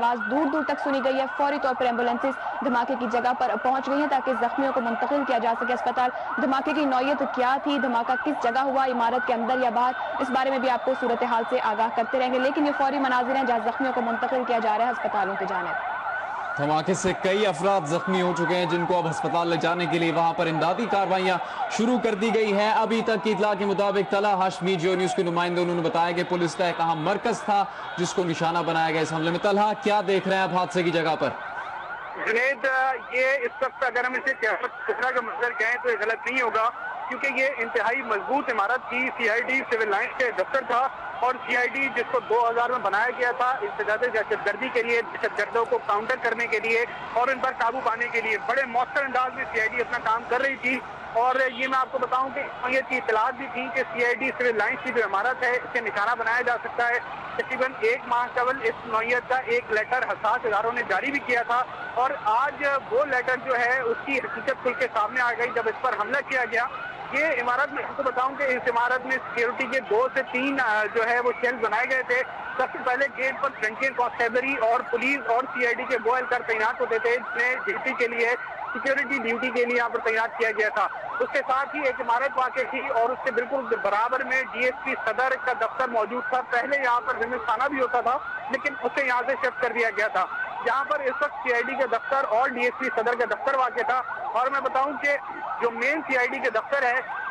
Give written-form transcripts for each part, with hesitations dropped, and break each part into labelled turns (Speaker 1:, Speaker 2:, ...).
Speaker 1: आवाज दूर दूर तक सुनी गई है। फौरी तौर पर एम्बुलेंसेस धमाके की जगह पर पहुंच गई हैं ताकि जख्मियों को मुंतकिल किया जा सके अस्पताल। धमाके की नौयत क्या थी, धमाका किस जगह हुआ, इमारत के अंदर या बाहर, इस बारे में भी आपको सूरत हाल से आगाह करते रहेंगे। लेकिन ये फौरी मनाजिर हैं जहां जख्मियों को मुंतकिल किया जा रहा है अस्पतालों की जानिब।
Speaker 2: धमाके से कई अफराद जख्मी हो चुके हैं जिनको अब अस्पताल ले जाने के लिए वहां पर इमदादी कार्रवाइयां शुरू कर दी गई हैं। अभी तक की इतला के मुताबिक तलहा हाशमी जियो न्यूज के नुमाइंदे उन्होंने बताया कि पुलिस का एक अहम मरकज था जिसको निशाना बनाया गया इस हमले में। तलहा, क्या देख रहे हैं आप हादसे की जगह पर?
Speaker 3: जुनेद, ये इस वक्त अगर हम इसे का मंजर कहें तो ये गलत नहीं होगा, क्योंकि ये इंतहाई मजबूत इमारत थी। सीआईडी सिविल लाइंस के दफ्तर था और सीआईडी जिसको 2000 में बनाया गया था इंसदाद दहशतगर्दी के लिए, दहशतगर्दों को काउंटर करने के लिए और इन पर काबू पाने के लिए बड़े मौसर अंदाज में सीआईडी अपना काम कर रही थी। और ये मैं आपको बताऊं कि ये इतलात भी थी कि सीआईडी सिविल लाइंस की जो इमारत है इसे निशाना बनाया जा सकता है। तकरीबन एक माह कबल इस नौयत का एक लेटर हसास इदारों ने जारी भी किया था और आज वो लेटर जो है उसकी हकीकत खुल के सामने आ गई जब इस पर हमला किया गया। ये इमारत में आपको बताऊं कि इस इमारत में सिक्योरिटी के 2 से 3 जो है वो शेल्फ बनाए गए थे। सबसे पहले गेट पर फ्रंटियर कांस्टेबलरी और पुलिस और सीआईडी के वो एहलकार तैनात होते थे जिन्हें ड्यूटी के लिए, सिक्योरिटी ड्यूटी के लिए यहाँ पर तैनात किया गया था। उसके साथ ही एक इमारत वाक़ थी और उसके बिल्कुल बराबर में डीएसपी सदर का दफ्तर मौजूद था। पहले यहाँ पर जिम्मे थाना भी होता था लेकिन उसे यहाँ से शिफ्ट कर दिया गया था। यहाँ पर इस वक्त सीआईडी का दफ्तर और डीएसपी सदर का दफ्तर वाक़ था। और मैं बताऊं कि जो मेन सीआईडी का दफ्तर है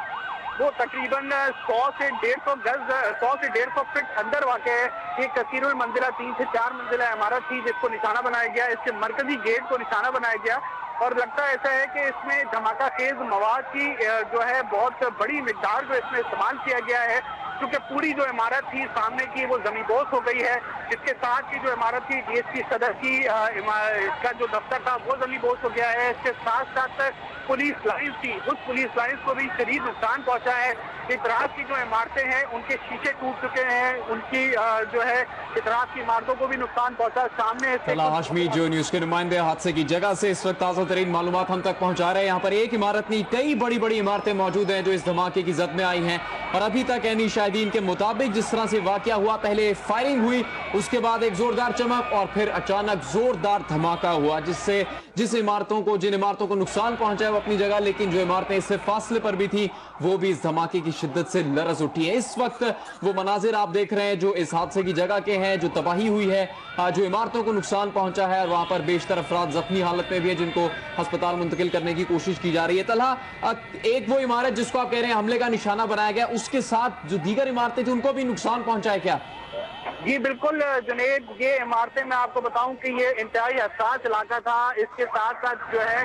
Speaker 3: वो तकरीबन 100 से 150 गज 100 से 150 फीट अंदर वाक़ है। ये कसीरुल मंजिला 3 से 4 मंजिला इमारत थी जिसको निशाना बनाया गया। इसके मरकजी गेट को निशाना बनाया गया और लगता ऐसा है कि इसमें धमाका खेज मवाद की जो है बहुत बड़ी मिकदार जो इसमें इस्तेमाल किया गया है, क्योंकि पूरी जो इमारत थी सामने की वो जमींदोज हो गई है। इसके साथ की जो इमारत थी डीएसपी सदर की का जो दफ्तर था वो जमींदोज हो गया है। इसके साथ साथ पुलिस लाइन्स थी, उस पुलिस लाइन्स को भी शदीद नुकसान पहुंचा है। इतराज की जो इमारतें हैं उनके शीशे टूट चुके हैं, उनकी जो है इतराज की इमारतों को भी नुकसान पहुंचा। सामने
Speaker 2: तलहा हाशमी जियो न्यूज के नुमाइंदे हादसे की जगह से इस वक्त ताज़ा तरीन मालूमात हम तक पहुंचा रहे हैं। यहाँ पर एक इमारत नहीं कई बड़ी बड़ी इमारतें मौजूद हैं जो इस धमाके की जद में आई हैं और अभी तक ऐनी शाहिदीन के मुताबिक जिस तरह से वाकया हुआ, पहले फायरिंग हुई, उसके बाद एक जोरदार चमक और फिर अचानक जोरदार धमाका हुआ जिससे जिन इमारतों को नुकसान पहुंचा है वो अपनी जगह, लेकिन जो इमारतें इससे फासले पर भी थी वो भी इस धमाके की शिद्दत से लरज उठी है। इस वक्त वो मनाजिर आप देख रहे हैं जो इस हादसे की जगह के हैं, जो तबाही हुई है, जो इमारतों को नुकसान पहुंचा है और वहां पर बेशतर अफराद जख्मी हालत में भी है जिनको अस्पताल मुंतकिल करने की कोशिश की जा रही है। तलहा, एक वो इमारत जिसको आप कह रहे हैं हमले का निशाना बनाया गया, उसके साथ जो दीगर इमारतें थी उनको भी नुकसान पहुंचा है क्या?
Speaker 3: जी बिल्कुल जुनेद, ये इमारतें मैं आपको बताऊं कि ये इंतहाई हसास इलाका था। इसके साथ साथ जो है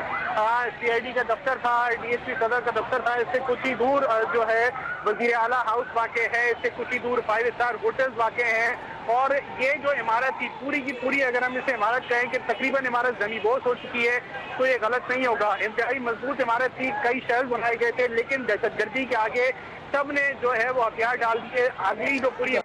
Speaker 3: सीआईडी का दफ्तर था, डीएसपी सदर का दफ्तर था। इससे कुछ ही दूर जो है वजीर आला हाउस वाक़ है, इससे कुछ ही दूर 5 स्टार होटल्स वाक़ हैं। और ये जो इमारत थी पूरी की पूरी, अगर हम इसे इमारत कहें कि तकरीबन इमारत जमींदोज हो चुकी है तो ये गलत नहीं होगा। इंतहाई मजबूत इमारत थी, कई शेल्फ बनाए गए थे, लेकिन दहशतगर्दी के आगे सब ने जो है वो हथियार डाल दिए। अगली जो पूरी